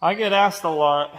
I get asked a lot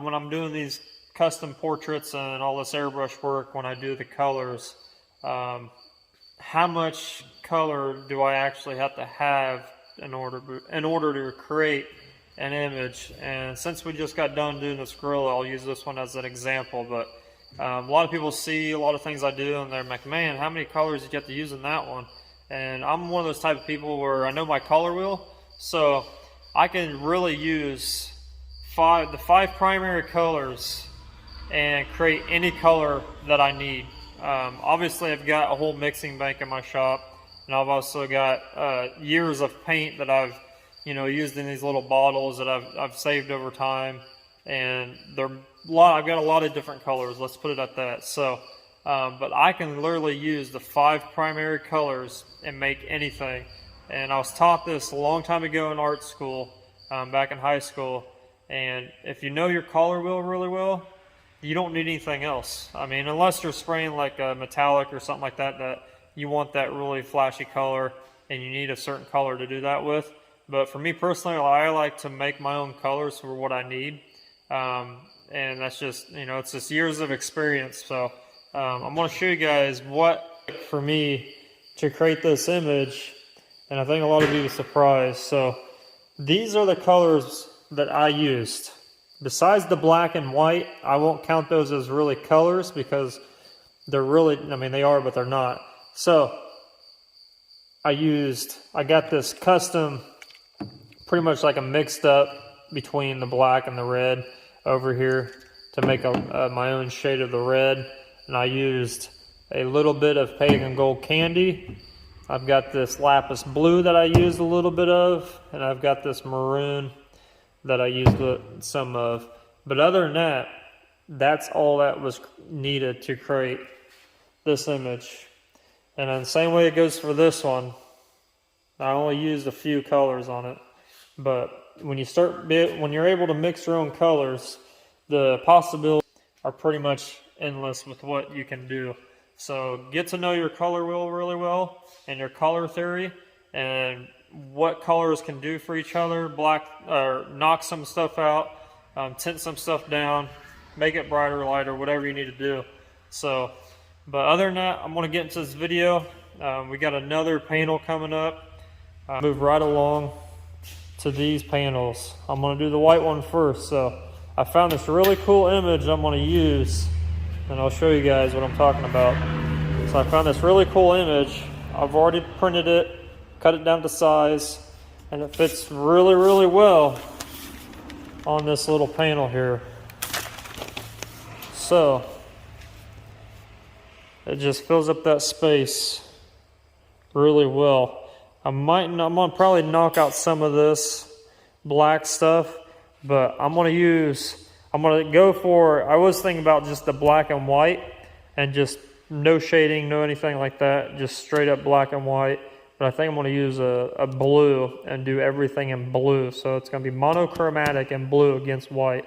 when I'm doing these custom portraits and all this airbrush work when I do the colors. How much color do I actually have to have in order to create an image? And since we just got done doing this gorilla, I'll use this one as an example. But a lot of people see a lot of things I do and they're like, man, how many colors did you have to use in that one? And I'm one of those type of people where I know my color wheel, so I can really use the five primary colors and create any color that I need. Obviously, I've got a whole mixing bank in my shop, and I've also got years of paint that I've used in these little bottles that I've saved over time, and I've got a lot of different colors. Let's put it at that. So, but I can literally use the five primary colors and make anything. And I was taught this a long time ago in art school, back in high school. And if you know your color wheel really well, you don't need anything else. I mean, unless you're spraying like a metallic or something like that, that you want that really flashy color and you need a certain color to do that with. But for me personally, I like to make my own colors for what I need. And that's just, it's just years of experience. So I'm going to show you guys what for me to create this image. And I think a lot of you are surprised. So these are the colors that I used. Besides the black and white, I won't count those as really colors because they're really, they are, but they're not. So I got this custom, pretty much like a mixed up between the black and the red over here to make my own shade of the red. And I used a little bit of pagan gold candy. I've got this lapis blue that I used a little bit of, and I've got this maroon that I used some of. But other than that, that's all that was needed to create this image. And then the same way it goes for this one. I only used a few colors on it. But when you're able to mix your own colors, the possibilities are pretty much endless with what you can do. So get to know your color wheel really well and your color theory and what colors can do for each other. Knock some stuff out, tint some stuff down, make it brighter, lighter, whatever you need to do. So, but other than that, I'm going to get into this video. We got another panel coming up. Move right along to these panels. I'm going to do the white one first. So I found this really cool image I'm going to use, and I'll show you guys what I'm talking about. So I found this really cool image. I've already printed it, cut it down to size, and it fits really, really well on this little panel here. So it just fills up that space really well. I'm gonna probably knock out some of this black stuff, but I was thinking about just the black and white and just no shading, no anything like that, just straight up black and white. But I think I'm going to use a blue and do everything in blue. So it's going to be monochromatic and blue against white.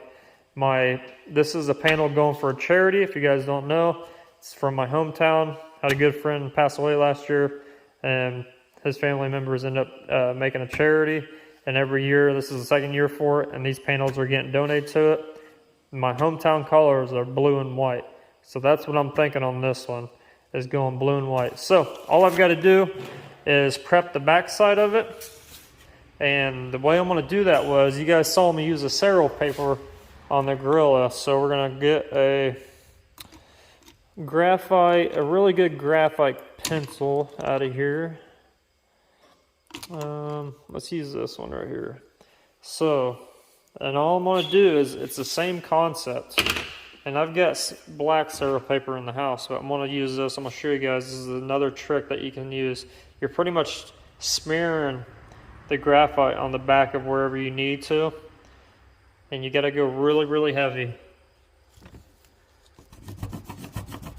This is a panel going for a charity, if you guys don't know. It's from my hometown. I had a good friend pass away last year, and his family members end up making a charity. And every year, this is the second year for it, and these panels are getting donated to it. My hometown colors are blue and white. So that's what I'm thinking on this one, is going blue and white. So all I've got to do is prep the back side of it. And the way I'm going to do that was, you guys saw me use a Cerro paper on the gorilla. So we're going to get a really good graphite pencil out of here. Let's use this one right here. So, and all I'm going to do is, it's the same concept. And I've got black Cerro paper in the house, but I'm going to use this. I'm going to show you guys. This is another trick that you can use. You're pretty much smearing the graphite on the back of wherever you need to. And you got to go really, really heavy.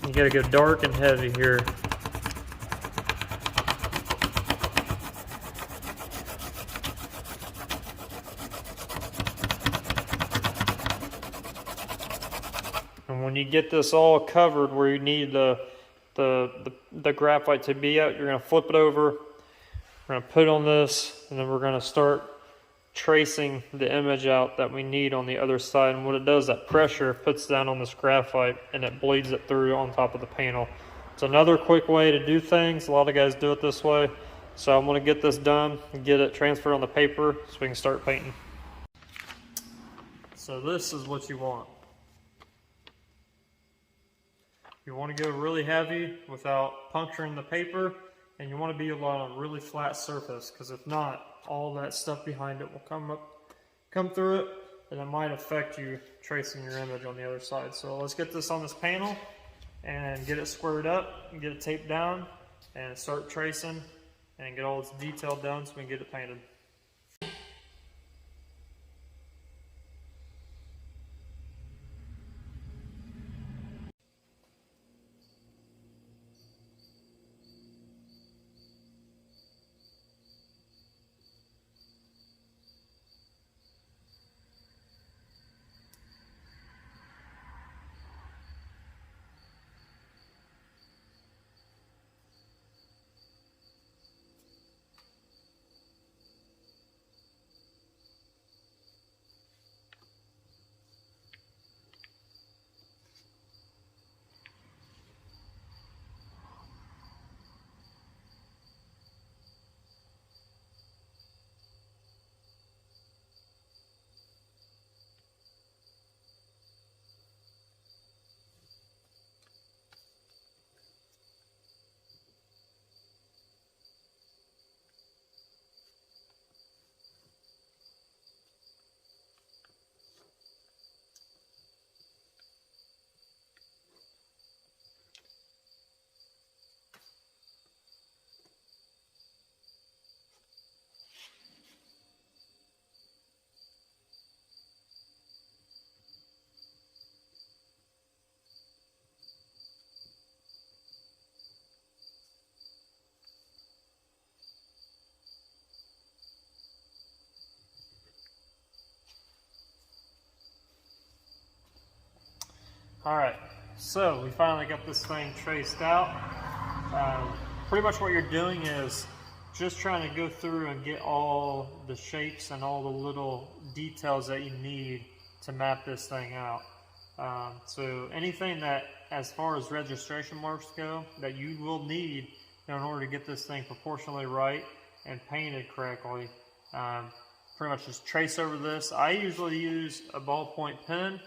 You got to go dark and heavy here. And when you get this all covered where you need the graphite to be at, you're going to flip it over. We're going to put it on this, and then we're going to start tracing the image out that we need on the other side. And what it does, that pressure puts down on this graphite and it bleeds it through on top of the panel. It's another quick way to do things. A lot of guys do it this way. So I'm going to get this done and get it transferred on the paper so we can start painting. So this is what you want. You want to go really heavy without puncturing the paper, and you want to be on a really flat surface, because if not, all that stuff behind it will come through it, and it might affect you tracing your image on the other side. So let's get this on this panel and get it squared up and get it taped down and start tracing and get all this detail done so we can get it painted. Alright, so we finally got this thing traced out. Pretty much what you're doing is just trying to go through and get all the shapes and all the little details that you need to map this thing out. So anything that, as far as registration marks go, that you will need in order to get this thing proportionally right and painted correctly, pretty much just trace over this. I usually use a ballpoint pen.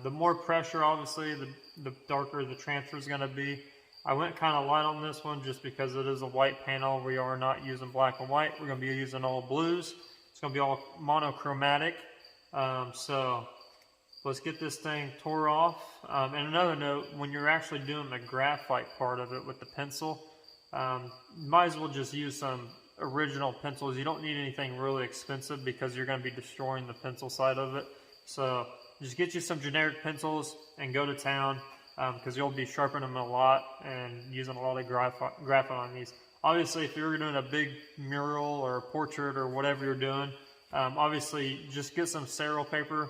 The more pressure, obviously, the darker the transfer is going to be. I went kind of light on this one just because it is a white panel. We are not using black and white. We're going to be using all blues. It's going to be all monochromatic. So let's get this thing tore off. And another note, when you're actually doing the graphite part of it with the pencil, might as well just use some original pencils. You don't need anything really expensive because you're going to be destroying the pencil side of it. So just get you some generic pencils and go to town, because you'll be sharpening them a lot and using a lot of graphite on these. Obviously, if you're doing a big mural or a portrait or whatever you're doing, obviously just get some sterile paper,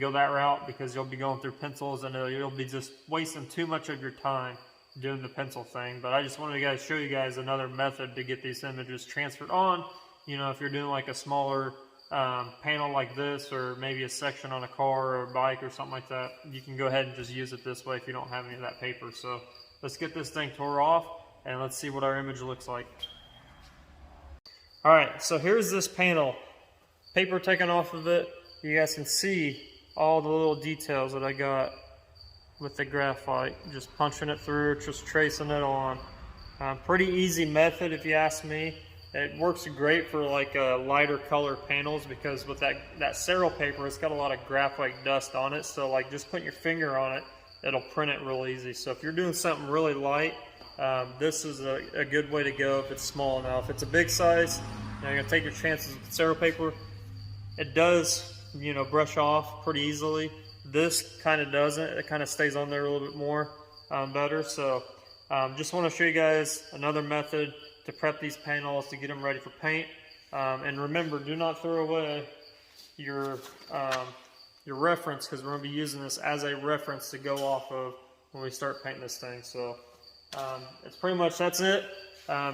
go that route, because you'll be going through pencils and you'll be just wasting too much of your time doing the pencil thing. But I just wanted to show you guys another method to get these images transferred on. You know, if you're doing like a smaller panel like this, or maybe a section on a car or a bike or something like that, you can go ahead and just use it this way if you don't have any of that paper. So let's get this thing tore off and let's see what our image looks like. Alright, so here's this panel. Paper taken off of it. You guys can see all the little details that I got with the graphite. Just punching it through, just tracing it on. Pretty easy method if you ask me. It works great for like lighter color panels, because with that sterile paper, it's got a lot of graphite dust on it. So like just putting your finger on it, it'll print it real easy. So if you're doing something really light, this is a good way to go if it's small enough. If it's a big size, you're gonna take your chances with sterile paper. It does, you know, brush off pretty easily. This kind of doesn't. It kind of stays on there a little bit more better. So just want to show you guys another method to prep these panels to get them ready for paint. And remember, do not throw away your reference, because we're going to be using this as a reference to go off of when we start painting this thing. So it's pretty much, that's it.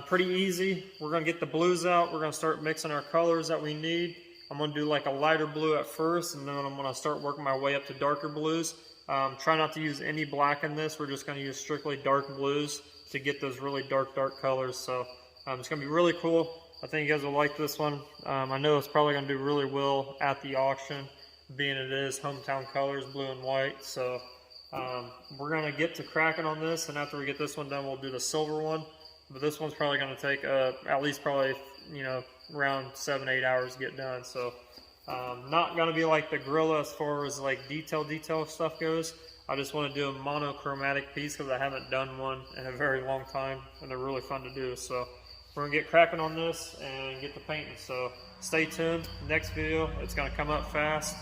Pretty easy. We're going to get the blues out. We're going to start mixing our colors that we need. I'm going to do like a lighter blue at first, and then I'm going to start working my way up to darker blues. Try not to use any black in this. We're just going to use strictly dark blues to get those really dark colors. So it's going to be really cool. I think you guys will like this one. I know it's probably going to do really well at the auction, being it is hometown colors, blue and white. So we're going to get to cracking on this, and after we get this one done, we'll do the silver one. But this one's probably going to take at least probably, around 7-8 hours to get done. So not going to be like the Gorilla as far as like detail stuff goes. I just want to do a monochromatic piece because I haven't done one in a very long time, and they're really fun to do. So we're going to get cracking on this and get to painting. So stay tuned. Next video, it's going to come up fast.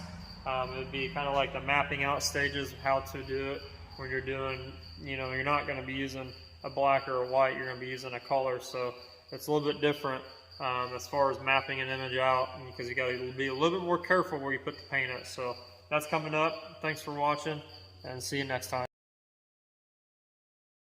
It would be kind of like the mapping out stages of how to do it when you're doing, you're not going to be using a black or a white, you're going to be using a color. So it's a little bit different as far as mapping an image out, because you got to be a little bit more careful where you put the paint at. So that's coming up. Thanks for watching, and see you next time.